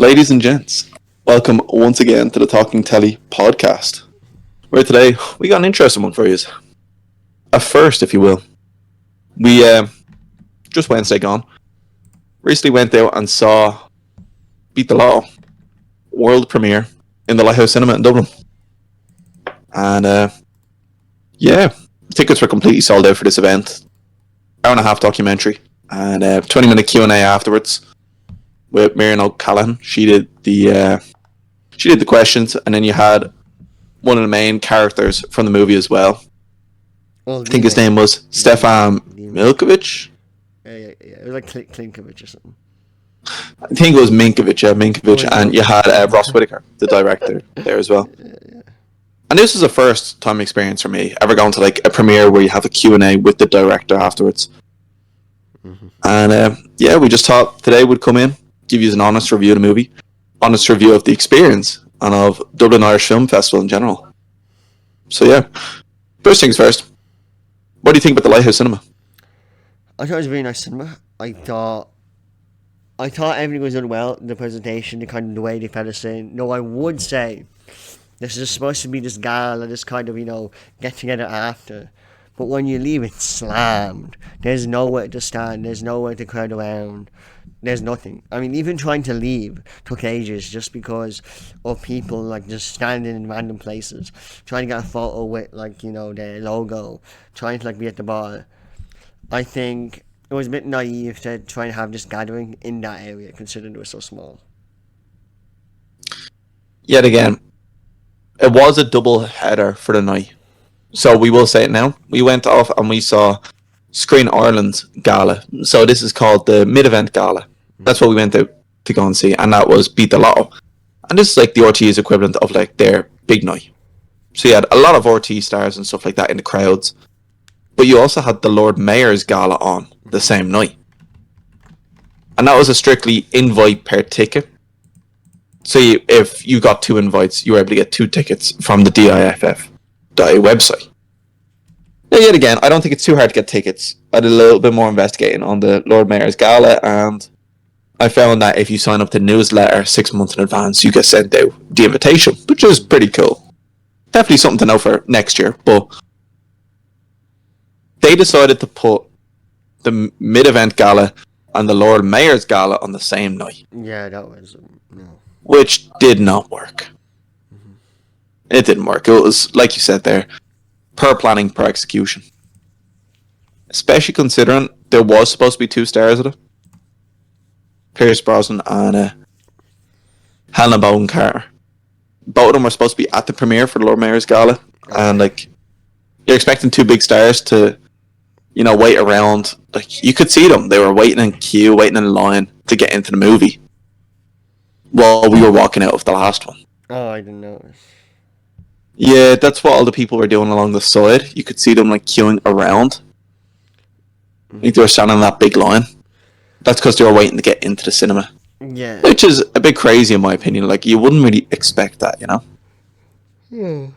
Ladies and gents, welcome once again to the TalkingTelly Podcast, where today we got an interesting one for you. A first, if you will. We, just Wednesday gone, recently went out and saw Beat The Lotto, world premiere in the Lighthouse Cinema in Dublin. And, tickets were completely sold out for this event. Hour and a half documentary, and 20-minute Q&A afterwards with Miriam O'Callaghan. She did the questions, and then you had one of the main characters from the movie as well. I think his name was Stefan Milkovic. Yeah, it was like Klinkovic or something. I think it was Minkovic, and you had Ross Whitaker, the director, there as well. Yeah. And this was a first time experience for me, ever going to like a premiere where you have a Q&A with the director afterwards. Mm-hmm. And we just thought today we'd come in, give you an honest review of the movie, honest review of the experience, and of Dublin Irish Film Festival in general. So yeah, first things first, what do you think about the Lighthouse Cinema? I thought it was a very nice cinema. I thought everything was done well, the presentation, the way they fed us in. No, I would say this is supposed to be this gala, this kind of, get together after. But when you leave, it's slammed. There's nowhere to stand. There's nowhere to crowd around. There's nothing. I mean, even trying to leave took ages just because of people, just standing in random places, trying to get a photo with, their logo, trying to, be at the bar. I think it was a bit naive to try and have this gathering in that area, considering it was so small. Yet again, it was a double header for the night. So we will say it now. We went off and we saw Screen Ireland's gala. So this is called the mid-event gala. That's what we went out to go and see, and that was Beat The Lotto. And this is like the RTÉ's equivalent of their big night. So you had a lot of RTÉ stars and stuff like that in the crowds. But you also had the Lord Mayor's gala on the same night. And that was a strictly invite per ticket. So if you got 2 invites, you were able to get 2 tickets from the DIFF website. Now, yet again, I don't think it's too hard to get tickets. I did a little bit more investigating on the Lord Mayor's gala, and I found that if you sign up to the newsletter 6 months in advance, you get sent out the invitation, which is pretty cool. Definitely something to know for next year, but they decided to put the mid-event gala and the Lord Mayor's gala on the same night. Yeah, that was no. Which did not work. Mm-hmm. It didn't work. It was, like you said there, per planning, per execution. Especially considering there was supposed to be 2 stars of it. Pierce Brosnan and Helena Bonham Carter. Both of them were supposed to be at the premiere for the Lord Mayor's gala. And you're expecting 2 big stars to wait around. You could see them. They were waiting in queue, waiting in line to get into the movie while we were walking out of the last one. Oh, I didn't notice. Yeah, that's what all the people were doing along the side. You could see them queuing around. I think they were standing in that big line. That's because they were waiting to get into the cinema. Yeah. Which is a bit crazy in my opinion. You wouldn't really expect that, Yeah.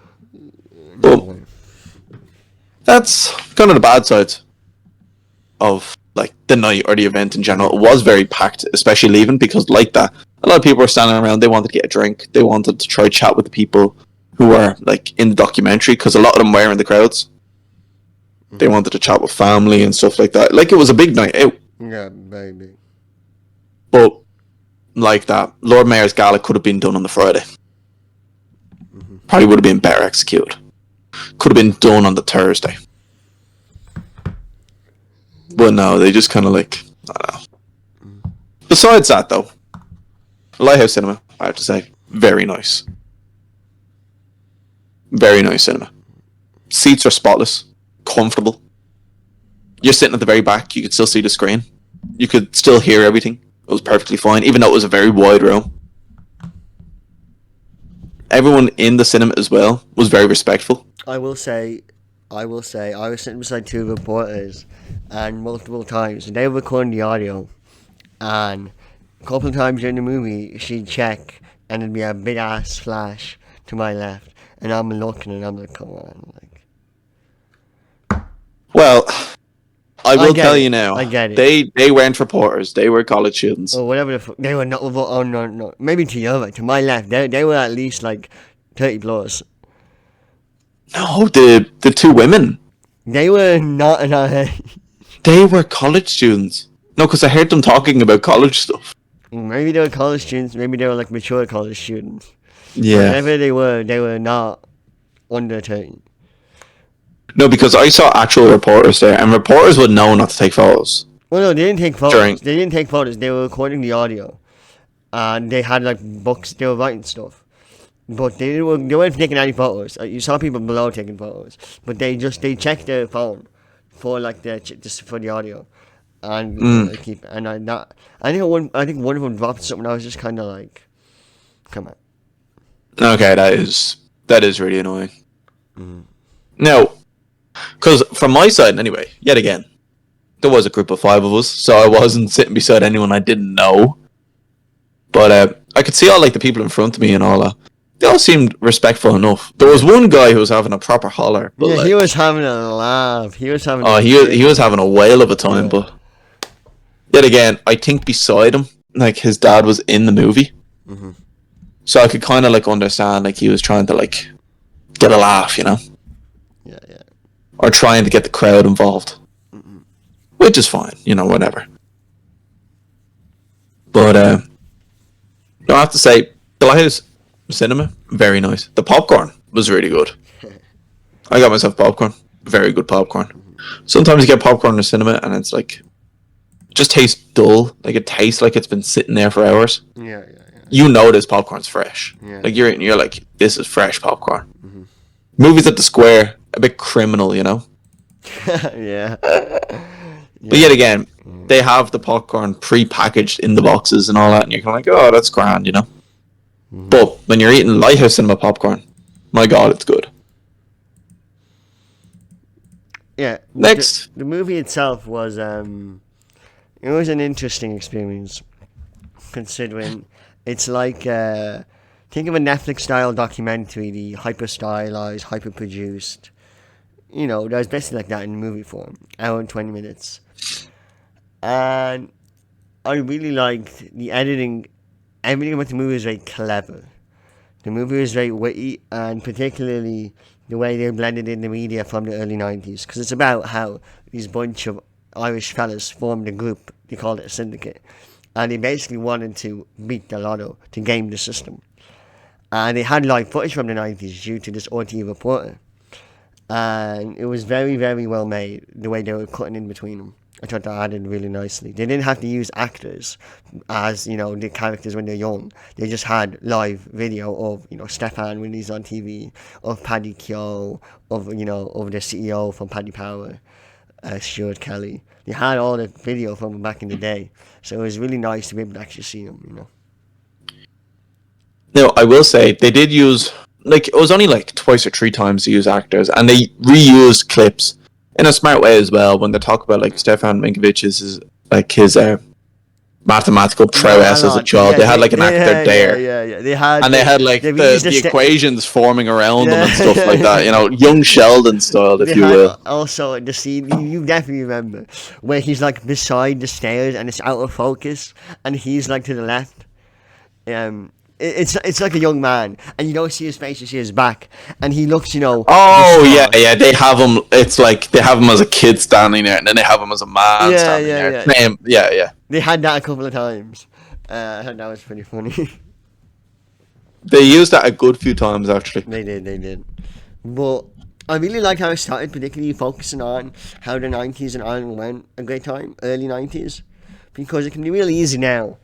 But that's kind of the bad sides of the night or the event in general. It was very packed, especially leaving, because like that, a lot of people were standing around. They wanted to get a drink. They wanted to try chat with the people who were in the documentary, because a lot of them were in the crowds. Mm-hmm. They wanted to chat with family and stuff like that. It was a big night out. Yeah, very big. But that, Lord Mayor's gala could have been done on the Friday. Mm-hmm. Probably would have been better executed. Could have been done on the Thursday. But no, they just kind of I don't know. Besides that though, Lighthouse Cinema, I have to say, very nice. Very nice cinema. Seats are spotless, comfortable. You're sitting at the very back, you could still see the screen. You could still hear everything. It was perfectly fine, even though it was a very wide room. Everyone in the cinema as well was very respectful. I will say, I was sitting beside 2 reporters, and multiple times, they were recording the audio, and a couple of times during the movie, she'd check, and it'd be a big ass flash to my left, and I'm looking, and I'm like, come on, Well, I will get tell it. you now. I get it. They weren't reporters. They were college students. Or whatever the fuck. They were not. Oh, no. Maybe to your right, to my left. They were at least like 30 plus. No, the two women. They were not in our age. They were college students. No, because I heard them talking about college stuff. Maybe they were college students. Maybe they were like mature college students. Yeah. Whatever they were not under 30. No, because I saw actual reporters there, and reporters would know not to take photos. Well, no, they didn't take photos. During- They didn't take photos. They were recording the audio, and they had like books. They were writing stuff, but they weren't taking any photos. You saw people below taking photos, but they checked their phone for like just for the audio, and keep and I think one of them dropped something. I was just kind of like, come on. Okay, that is really annoying. Now, because from my side anyway, yet again, there was a group of 5 of us, so I wasn't sitting beside anyone I didn't know. But I could see all like the people in front of me and all that. They all seemed respectful enough. There was one guy who was having a proper holler. But, Yeah, like, he was having a laugh. He was having. he was having a whale of a time. Yeah. But yet again, I think beside him, like his dad was in the movie, so I could kind of like understand like he was trying to like get a laugh, you know, Yeah. or trying to get the crowd involved. Which is fine, you know, whatever. But I have to say, the Lighthouse Cinema, very nice. The popcorn was really good. I got myself popcorn, very good popcorn. Sometimes you get popcorn in the cinema and it's like, just tastes dull. Like it tastes like it's been sitting there for hours. Yeah. You know this popcorn's fresh. Yeah. Like you're like, this is fresh popcorn. Movies at the Square, a bit criminal, you know. Yeah. But yet again, they have the popcorn pre-packaged in the boxes and all that, and you're kind of like, oh, that's grand, you know. But when you're eating Lighthouse Cinema popcorn, my God, it's good. Yeah. Next. The movie itself was it was an interesting experience, considering it's like think of a Netflix style documentary, the hyper stylized, hyper produced. You know, that was basically like that in movie form, hour and 20 minutes. And I really liked the editing. Everything about the movie was very clever. The movie was very witty, and particularly the way they blended in the media from the early 90s. Because it's about how these bunch of Irish fellas formed a group. They called it a syndicate. And they basically wanted to beat the lotto, to game the system. And they had live footage from the 90s due to this RT reporter. And it was very, very well made, the way they were cutting in between them. I thought that added really nicely. They didn't have to use actors as, you know, the characters when they're young. They just had live video of, you know, Stefan when he's on TV, of Paddy Keogh, of, you know, of the CEO from Paddy Power, Stuart Kelly. They had all the video from him back in the day. So it was really nice to be able to actually see him, you know. Now, I will say, they did use, like, it was only like twice or 3 times to use actors, and they reused clips in a smart way as well. When they talk about like Stefan Minkovic's like his mathematical prowess as a child, they had like an actor there. Yeah. They had like the equations forming around them and stuff like that. You know, young Sheldon style, if they you had will. Also, the scene you definitely remember where he's like beside the stairs and it's out of focus, and he's like to the left. It's like a young man, and you don't see his face, you see his back, and he looks, you know. Oh yeah. They have him. It's like they have him as a kid standing there, and then they have him as a man standing there. Yeah. They had that a couple of times. I thought that was pretty funny. They used that a good few times actually. They did. But I really like how it started, particularly focusing on how the 90s in Ireland went a great time, early 90s, because it can be really easy now.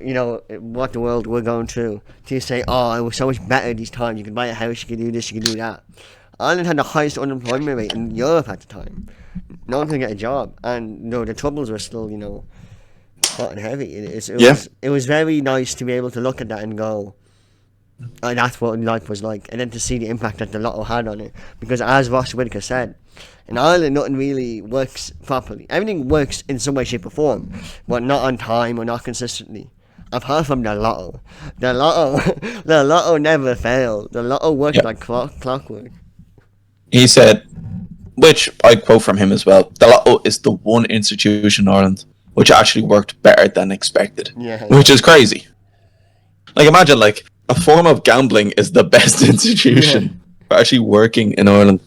You know, what the world we're going through, to say, oh, it was so much better these times. You could buy a house, you could do this, you could do that. Ireland had the highest unemployment rate in Europe at the time. No one could get a job. And, you know, the troubles were still, you know, hot and heavy. It was very nice to be able to look at that and go, oh, that's what life was like. And then to see the impact that the lotto had on it. Because as Ross Whitaker said, in Ireland, nothing really works properly. Everything works in some way, shape or form, but not on time or not consistently. Apart from the lotto. The lotto never failed. The lotto worked like clockwork. He said, which I quote from him as well. The Lotto is the one institution in Ireland which actually worked better than expected, Yeah, which yeah. is crazy. Like imagine like a form of gambling is the best Yeah. institution for actually working in Ireland.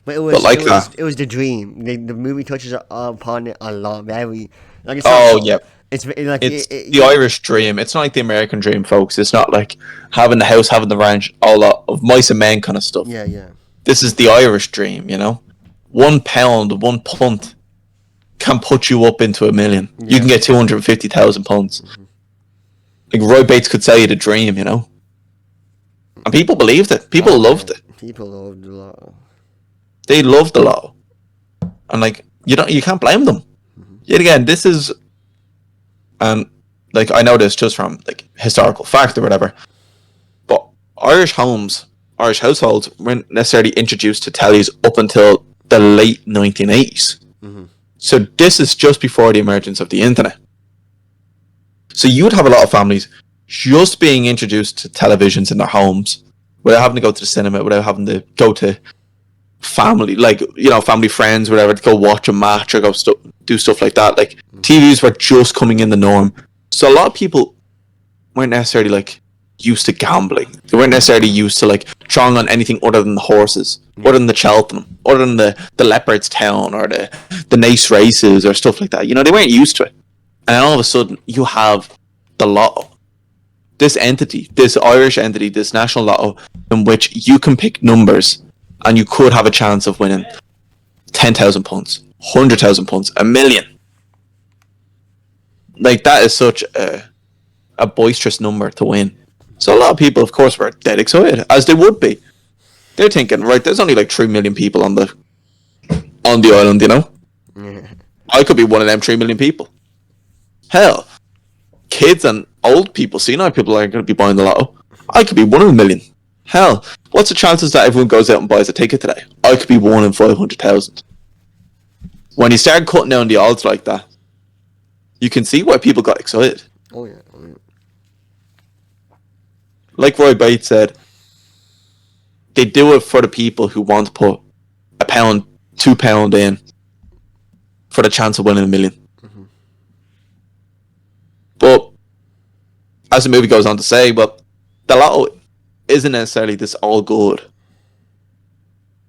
But it But was it like was that. it was the dream. The movie touches upon it a lot. Very like it's not Oh so. yeah. It's like It's the Irish dream. It's not like the American dream, folks. It's not like having the house, having the ranch, all lot of mice and men kind of stuff. yeah, yeah, This is the Irish dream, you know? £1, one punt can put you up into a million. You yeah. can get 250,000 punts. Like Roy Bates could sell you the dream, you know? And people believed it. People Oh loved man, it. people loved a lot. They loved the Lotto. And like you can't blame them. Yet again, this is and like I know this just from like historical fact or whatever. But Irish homes, Irish households weren't necessarily introduced to tellies up until the late 1980s. So this is just before the emergence of the internet. So you would have a lot of families just being introduced to televisions in their homes without having to go to the cinema, without having to go to family, like, you know, family friends, whatever, to go watch a match or go do stuff like that. Like, TVs were just coming in the norm. So a lot of people weren't necessarily, like, used to gambling. They weren't necessarily used to, like, drawing on anything other than the horses, other than the Cheltenham, other than the Leopard's Town or the Nace races or stuff like that. You know, they weren't used to it. And then all of a sudden, you have the Lotto. This entity, this Irish entity, this national Lotto, in which you can pick numbers and you could have a chance of winning 10,000 punts, 100,000 punts, a million. Like, that is such a boisterous number to win. So a lot of people, of course, were dead excited, as they would be. They're thinking, right, there's only like 3 million people on the island, you know? I could be one of them 3 million people. Hell, kids and old people, senile people are going to be buying the Lotto. I could be one in a million. Hell, what's the chances that everyone goes out and buys a ticket today? I could be 1 in 500,000. When you start cutting down the odds like that, you can see why people got excited. Oh yeah. Oh, yeah. Like Roy Bates said, they do it for the people who want to put £1, £2 in for the chance of winning a million. But as the movie goes on to say, but the Lotto isn't necessarily this all good,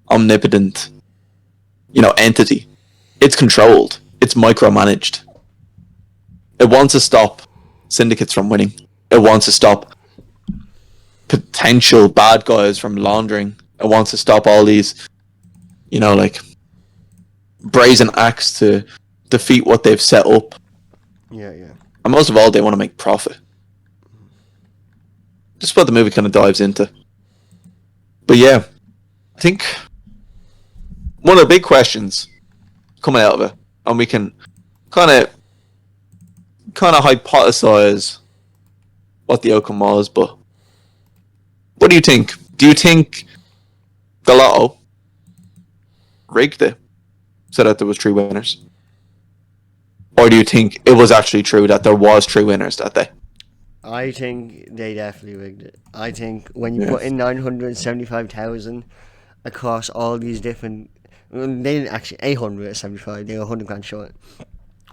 omnipotent, you know, entity. It's controlled. It's micromanaged. It wants to stop syndicates from winning. It wants to stop potential bad guys from laundering. It wants to stop all these, you know, like brazen acts to defeat what they've set up. Yeah, yeah. And most of all, they want to make profit. Just what the movie kind of dives into. But yeah, I think one of the big questions coming out of it, and we can kind of hypothesize what the outcome was, but what do you think? Do you think the Lotto rigged it so that there was 3 winners? Or do you think it was actually true that there was 3 winners that day? I think they definitely rigged it. I think when you put in 975,000 across all these different, well, they didn't actually 875. They were 100 grand short.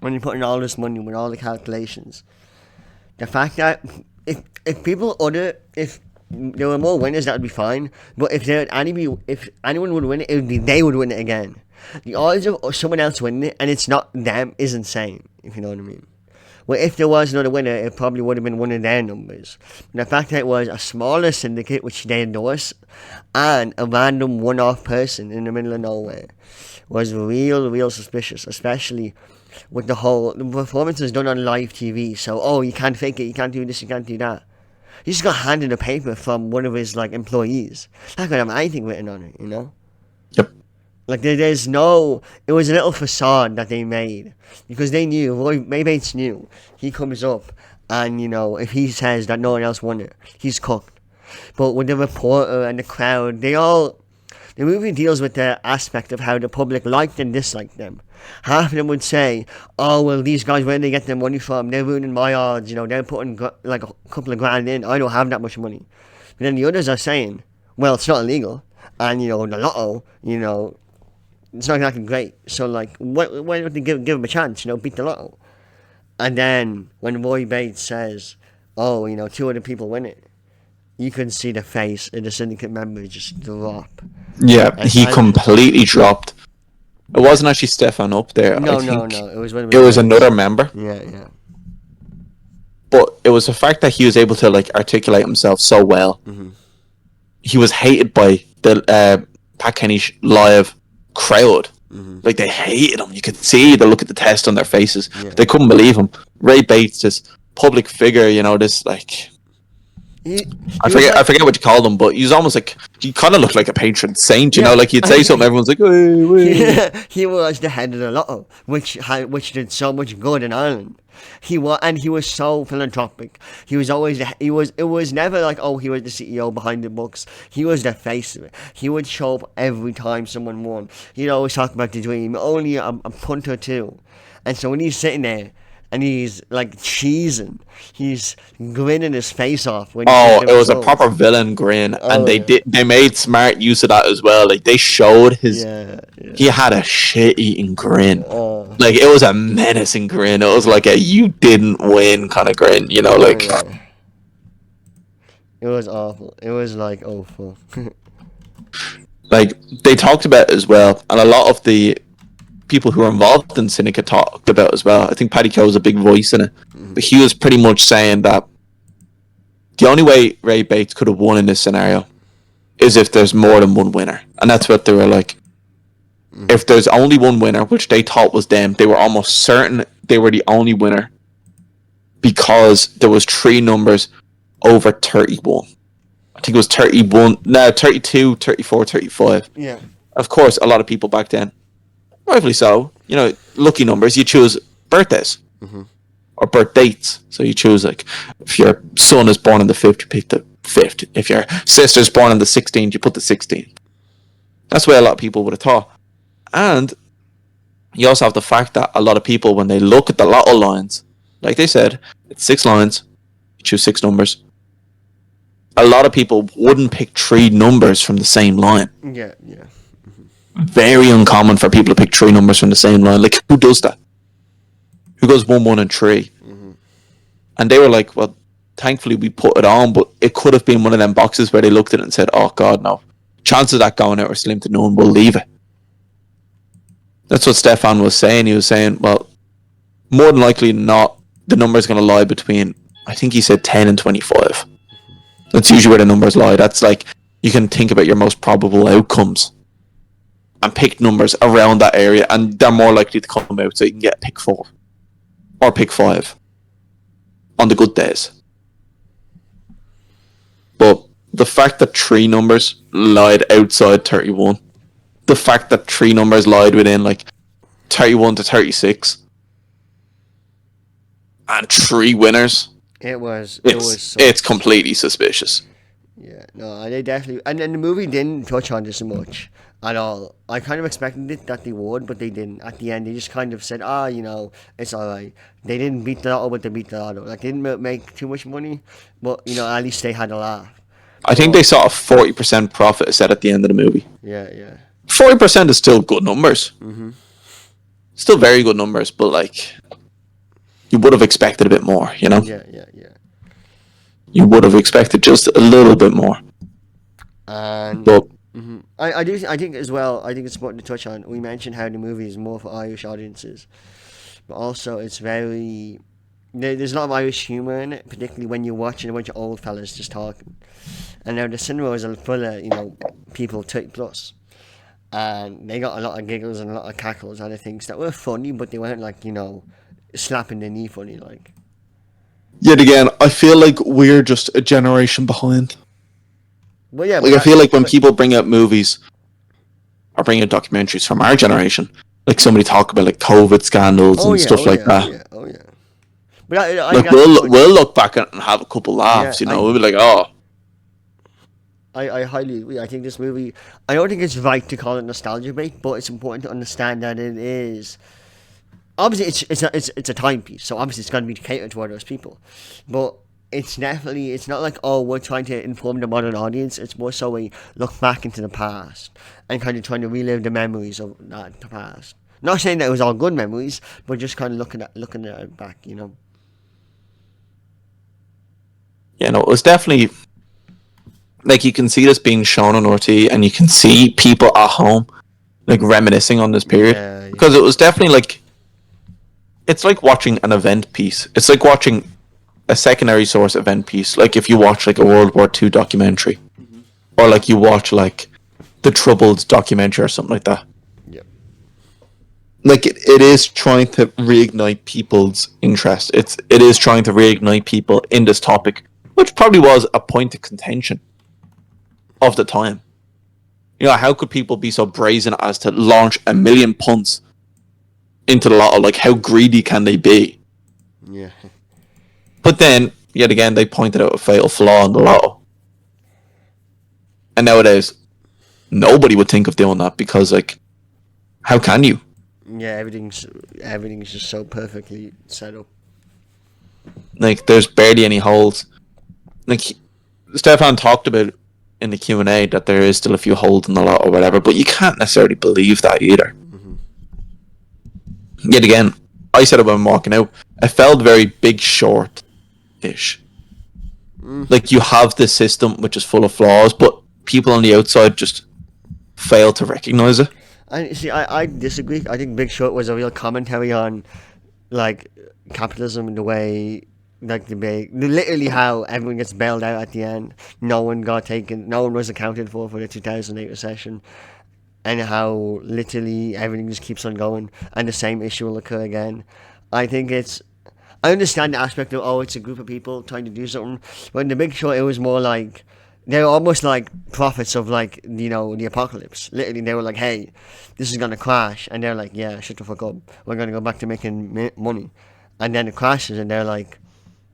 When you put in all this money with all the calculations, the fact that if people other if there were more winners, that would be fine. But if anyone would win it, it would be they would win it again. The odds of someone else winning it and it's not them is insane. If you know what I mean. Well, if there was another winner, it probably would have been one of their numbers. And the fact that it was a smaller syndicate, which they endorse, and a random one-off person in the middle of nowhere, was real suspicious, especially with the performance was done on live TV. So, you can't fake it, you can't do this, you can't do that. He just got handed a paper from one of his, like, employees. Not gonna have anything written on it, you know? Yep. Like, there's no... It was a little facade that they made. Because they knew, Roy Bates knew. He comes up, and, you know, if he says that no one else won it, he's cooked. But with the reporter and the crowd, the movie deals with the aspect of how the public liked and disliked them. Half of them would say, oh, well, these guys, where do they get their money from? They're ruining my odds, you know, they're putting, like, a couple of grand in. I don't have that much money. But then the others are saying, well, it's not illegal. and the lotto, it's not exactly great. So like, why don't they give him a chance? Beat the lotto. And then when Roy Bates says, "Oh, two other people win it," you can see the face of the syndicate member just drop. Yeah, And, he and completely dropped. It wasn't actually Stefan up there. no, I think no, it was one of it his was mates. another member. Yeah. But it was the fact that he was able to like articulate himself so well. Mm-hmm. He was hated by the Pat Kenny's live crowd. Mm-hmm. Like they hated him. You could see the look at the test on their faces. Yeah. They couldn't believe him. Ray Bates, this public figure, this like I forget what you called him, but he was almost like he kind of looked like a patron saint. Like he'd say something, everyone's like, "Hey." He was the head of the lotto, which did so much good in Ireland. He was so philanthropic. He was always it was never like, oh, he was the CEO behind the books. He was the face of it. He would show up every time someone won. He'd always talk about the dream, only a punt or two. And so when he's sitting there and he's like cheesing, he's grinning his face off. When it was a proper villain grin, and they made smart use of that as well. Like they showed his, he had a shit-eating grin. Like it was a menacing grin. It was like a "you didn't win" kind of grin. Like it was awful. It was like awful. Like they talked about it as well, and a lot of the people who are involved in Syndicate talked about as well. I think Paddy Coe was a big voice in it, but he was pretty much saying that the only way Ray Bates could have won in this scenario is if there's more than one winner, and that's what they were like. If there's only one winner, which they thought was them, they were almost certain they were the only winner because there was 3 numbers over 31. I think it was 31, no, 32, 34, 35. Yeah. Of course, a lot of people back then, rightfully so, lucky numbers, you choose birthdays or birth dates. So you choose, like, if your son is born on the 5th, you pick the 5th. If your sister's born on the 16th, you put the 16th. That's the way a lot of people would have thought. And you also have the fact that a lot of people, when they look at the lotto lines, like they said, it's 6 lines, you choose 6 numbers. A lot of people wouldn't pick 3 numbers from the same line. Yeah. Very uncommon for people to pick 3 numbers from the same line. Like, who does that? Who goes 1, 1, and 3? And they were like, well, thankfully we put it on, but it could have been one of them boxes where they looked at it and said, oh God, no. Chances of that going out are slim to none, we'll leave it. That's what Stefan was saying. He was saying, well, more than likely not, the number's going to lie between, I think he said 10 and 25. That's usually where the numbers lie. That's like, you can think about your most probable outcomes and pick numbers around that area, and they're more likely to come out, so you can get pick 4 or pick 5 on the good days. But the fact that 3 numbers lied outside 31, the fact that 3 numbers lied within like 31 to 36, and 3 winners, it's completely suspicious. Yeah, no, they definitely, and the movie didn't touch on this much at all. I kind of expected it that they would, but they didn't. At the end, they just kind of said, it's alright. They didn't beat the lotto, but they beat the lotto. Like, they didn't make too much money, but, at least they had a laugh. I think they saw a 40% profit set at the end of the movie. Yeah. 40% is still good numbers. Still very good numbers, but, like, you would have expected a bit more, Yeah. You would have expected just a little bit more. And but I think as well, I think it's important to touch on, we mentioned how the movie is more for Irish audiences, but also it's very, there's a lot of Irish humour in it, particularly when you're watching a bunch of old fellas just talking. And now the cinema was full of, people 30 plus. And they got a lot of giggles and a lot of cackles and other things that were funny, but they weren't like, slapping the knee funny, like. Yet again, I feel like we're just a generation behind. Well, yeah. Like, I feel like when people bring out movies or bring out documentaries from our generation, like somebody talk about like COVID scandals and stuff like that. Oh yeah. But like we'll look back at it and have a couple laughs, we'll be like, oh. I highly agree. I think this movie, I don't think it's right to call it nostalgia bait, but it's important to understand that it is. Obviously, it's a timepiece, so obviously it's going to be catered toward those people. But it's definitely, it's not like, oh, we're trying to inform the modern audience. It's more so we look back into the past and kind of trying to relive the memories of that the past. Not saying that it was all good memories, but just kind of looking at it back, you know. You know, it was definitely like you can see this being shown on RT, and you can see people at home like reminiscing on this period Yeah, because it was definitely like it's like watching an event piece. It's like watching a secondary source event piece. Like if you watch like a World War II documentary, or like you watch like the Troubles documentary or something like that. yep. Like it is trying to reignite people's interest. It is trying to reignite people in this topic, which probably was a point of contention of the time. You know, how could people be so brazen as to launch £1 million into the lotto? Like, how greedy can they be? Yeah. But then, yet again, they pointed out a fatal flaw in the lotto. And nowadays, nobody would think of doing that because, like, how can you? Yeah, everything's just so perfectly set up. Like, there's barely any holes. Like, Stefan talked about in the Q&A that there is still a few holes in the lotto or whatever, but you can't necessarily believe that either. Yet again, I said it when I'm walking out, it felt very Big Short-ish. Like, you have this system which is full of flaws, but people on the outside just fail to recognize it. And see, I disagree. I think Big Short was a real commentary on, like, capitalism in the way, like, literally how everyone gets bailed out at the end. No one was accounted for the 2008 recession, and how literally everything just keeps on going, and the same issue will occur again. I think I understand the aspect of, oh, it's a group of people trying to do something, but in The Big Short, it was more like, they're almost like prophets of, like, you know, the apocalypse. Literally, they were like, hey, this is gonna crash, and they're like, yeah, shut the fuck up, we're gonna go back to making money. And then it crashes, and they're like,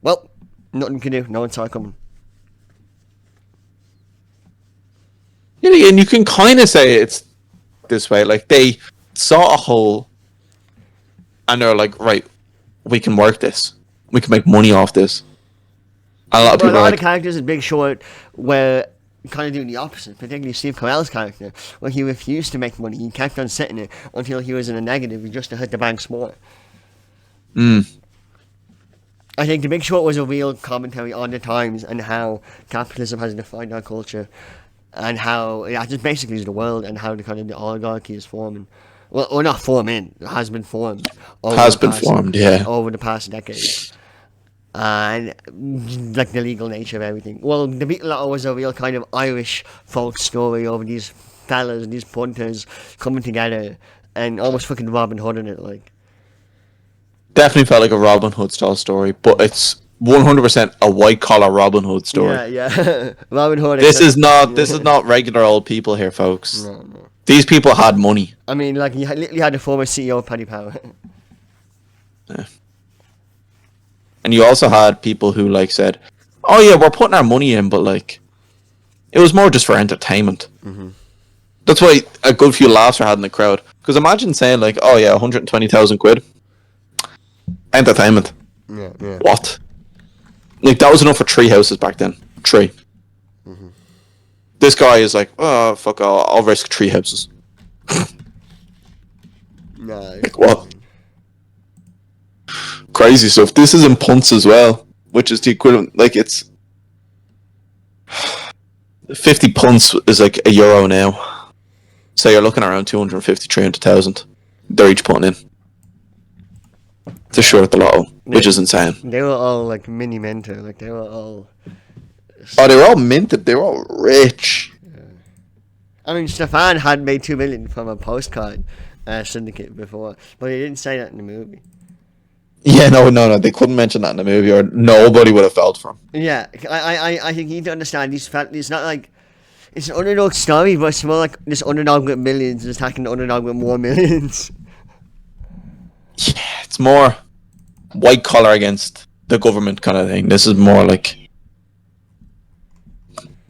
well, nothing we can do, no one saw it coming. Yeah, and you can kind of say it's this way. Like, they saw a hole, and they're like, right, we can work this. We can make money off this. And a lot of But a people are lot like, of characters in Big Short were kind of doing the opposite, particularly Steve Carell's character, where he refused to make money. He kept on sitting it until he was in a negative just to hit the banks more. I think The Big Short was a real commentary on the times and how capitalism has defined our culture, and how it just basically is the world, and how the kind of the oligarchy is forming. Well, or not forming, it has been formed. yeah. Over the past decade. And like the legal nature of everything. Well, the Beat The Lotto was a real kind of Irish folk story over these fellas, these punters coming together, and almost fucking Robin Hood in it, like. Definitely felt like a Robin Hood style story, but it's 100% a white collar Robin Hood story. Yeah. Robin Hood. This is not regular old people here, folks. No. These people had money. I mean, like, you literally had the former CEO of Paddy Power. Yeah. And you also had people who like said, "Oh yeah, we're putting our money in, but like, it was more just for entertainment." That's why a good few laughs were had in the crowd. Because imagine saying like, "Oh yeah, 120,000 quid, entertainment." Yeah. What? Like, that was enough for 3 houses back then. 3. This guy is like, "Oh fuck, I'll risk 3 houses." Nah. Like, what? Crazy stuff. This is in punts as well, which is the equivalent. Like, it's 50 punts is like €1 now. So you're looking around 250, 300,000. They're each putting in to short the lotto, which is insane. They were all like mini mentor, like they were all. Oh, they were all minted. They were all rich. I mean, Stefan had made 2 million from a postcard syndicate before, but he didn't say that in the movie. Yeah, no. They couldn't mention that in the movie, or nobody would have felt for him. Yeah, I think you need to understand it's not like it's an underdog story, but it's more like this underdog with millions is attacking the underdog with more millions. Yeah, it's more white collar against the government kind of thing. This is more like,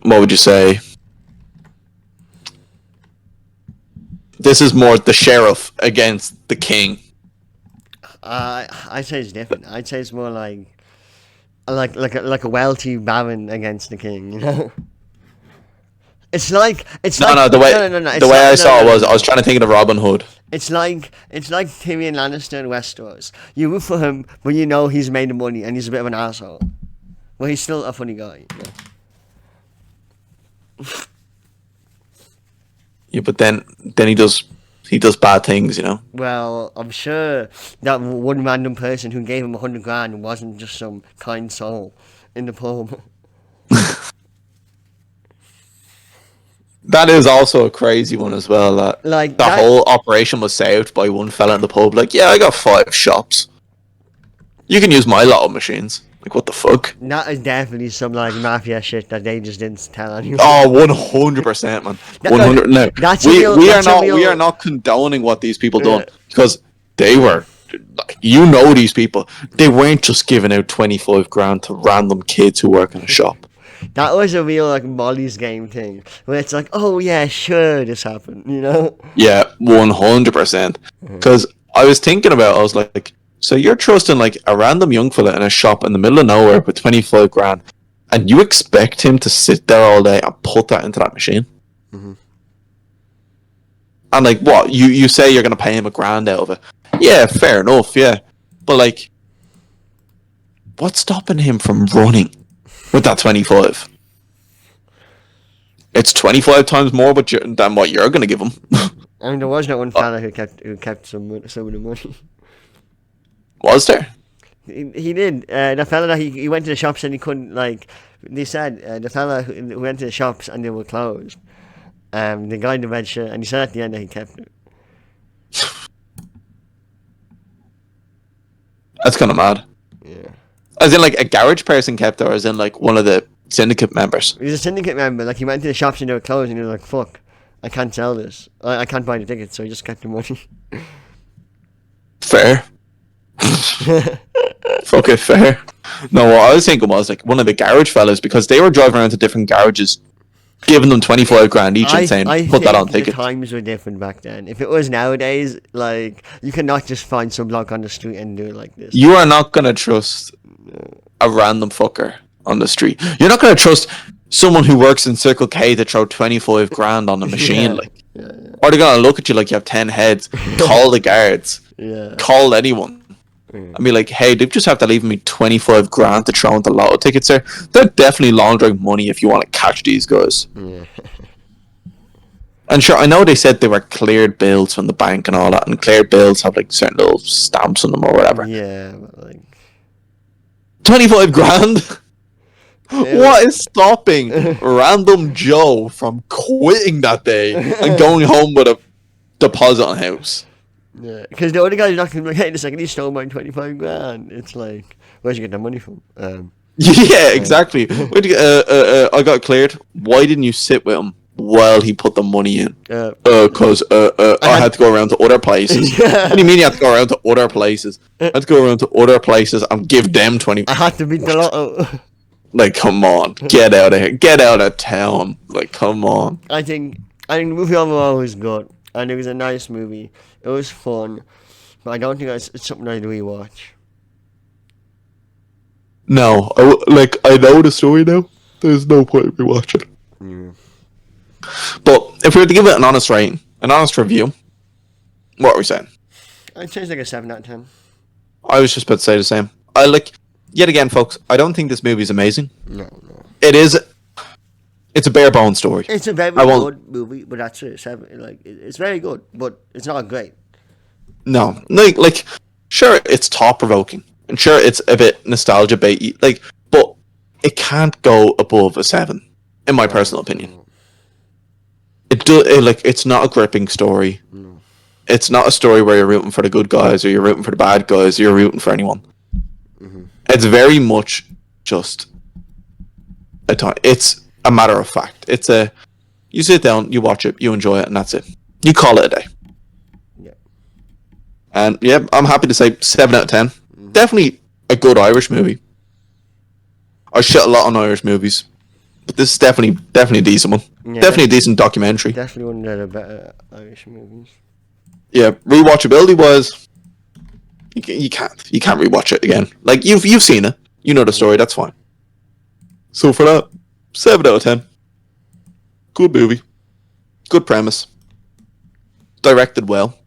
what would you say? This is more the sheriff against the king. I'd say it's different. I'd say it's more like like a wealthy baron against the king, you know. It's No, like no. The way no. the way I saw it was I was trying to think of the Robin Hood. It's like Tyrion Lannister in Westeros. You root for him, but you know he's made the money and he's a bit of an asshole. Well, he's still a funny guy. Yeah, but then he does bad things, you know. Well, I'm sure that one random person who gave him 100 grand wasn't just some kind soul in the pub. That is also a crazy one as well. That Like the that. whole operation was saved by one fella in the pub. Like, yeah, I got 5 shops. You can use my lotto machines. Like, what the fuck? That is definitely some like mafia shit that they just didn't tell anyone. Oh, 100%, man. That- 100. No, that's a we real- we are that's a not real- we are not condoning what these people done Yeah. because they were. Like, you know these people. They weren't just giving out 25 grand to random kids who work in a shop. That was a real like Molly's game thing where it's like, oh yeah, sure, this happened, you know? Yeah, 100%. Because I was thinking about, I was like, so you're trusting like a random young fella in a shop in the middle of nowhere with 25 grand, and you expect him to sit there all day and put that into that machine? Mhm. And like, what? You say you're going to pay him $1,000 out of it? Yeah, fair enough, yeah. But like, what's stopping him from running with that 25? It's 25 times more than what you're going to give him. I mean, there was that one fella who kept some of the money. Was there? He did. The fella that he went to the shops and he couldn't like. They said the fella who went to the shops and they were closed. The guy in the red shirt, and he said at the end that he kept it. That's kind of mad. Yeah. As in, like, a garage person kept it, or as in, like, one of the syndicate members? He was a syndicate member. Like he went to the shops and they were closed, and he was like, "Fuck, I can't sell this. I can't buy the tickets." So he just kept the money. Fair. Fuck it, fair. No, what I was thinking was, like, one of the garage fellas, because they were driving around to different garages, giving them 25 grand each and saying, put that on the ticket. times were different back then. If it was nowadays, like you cannot just find some bloke on the street and do it like this. You are not going to trust a random fucker on the street. You're not going to trust someone who works in Circle K to throw 25 grand on the machine. Yeah. Like, Yeah. or they're going to look at you like you have 10 heads, call the guards, Yeah. call anyone. And be like, hey, they just have to leave me 25 grand to throw into lotto tickets there. They're definitely laundering money if you want to catch these guys. Yeah. And sure, I know they said they were cleared bills from the bank and all that, and cleared bills have like certain little stamps on them or whatever. Yeah, but like 25 grand? What is stopping random Joe from quitting that day and going home with a deposit on a house? yeah, because the other guy's not gonna be like, hey, the second he stole my 25 grand. It's like, where'd you get the money from? Yeah, exactly. I got cleared. Why didn't you sit with him while he put the money in? Because I had to go around to other places. What do you mean you have to go around to other places? I had to go around to other places and give them 20. I had to beat the lotto. Like, come on, get out of here, get out of town. Like, come on. I think the movie overall was good, and it was a nice movie. It was fun, but I don't think it's something I'd rewatch. No, I know the story now. There's no point in me watching. But if we were to give it an honest rating, an honest review, what are we saying? I'd say it's like a 7 out of 10. I was just about to say the same. Yet again, folks, I don't think this movie is amazing. No. It's a bare bones story. It's a very good movie, but that's it. 7, like it's very good, but it's not great. No, like sure, it's thought provoking, and sure, it's a bit nostalgia baity, like, but it can't go above a 7, in my personal opinion. It's not a gripping story. No. It's not a story where you're rooting for the good guys or you're rooting for the bad guys or you're rooting for anyone. Mm-hmm. It's very much just it's a matter of fact. You sit down, you watch it, you enjoy it, and that's it. You call it a day. Yeah. And yeah, I'm happy to say 7 out of 10. Mm-hmm. Definitely a good Irish movie. I shit a lot on Irish movies, but this is definitely a decent one. Yeah, definitely a decent documentary. Definitely one of the better Irish movies. Yeah, rewatchability wise, you can't rewatch it again. Like you've seen it. You know the story, that's fine. So for that, 7 out of 10. Good movie. Good premise. Directed well.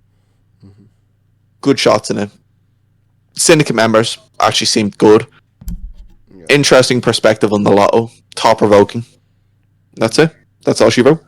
Good shots in it. Syndicate members actually seemed good. Yeah. Interesting perspective on the lotto. Thought provoking. That's it. That's all she wrote.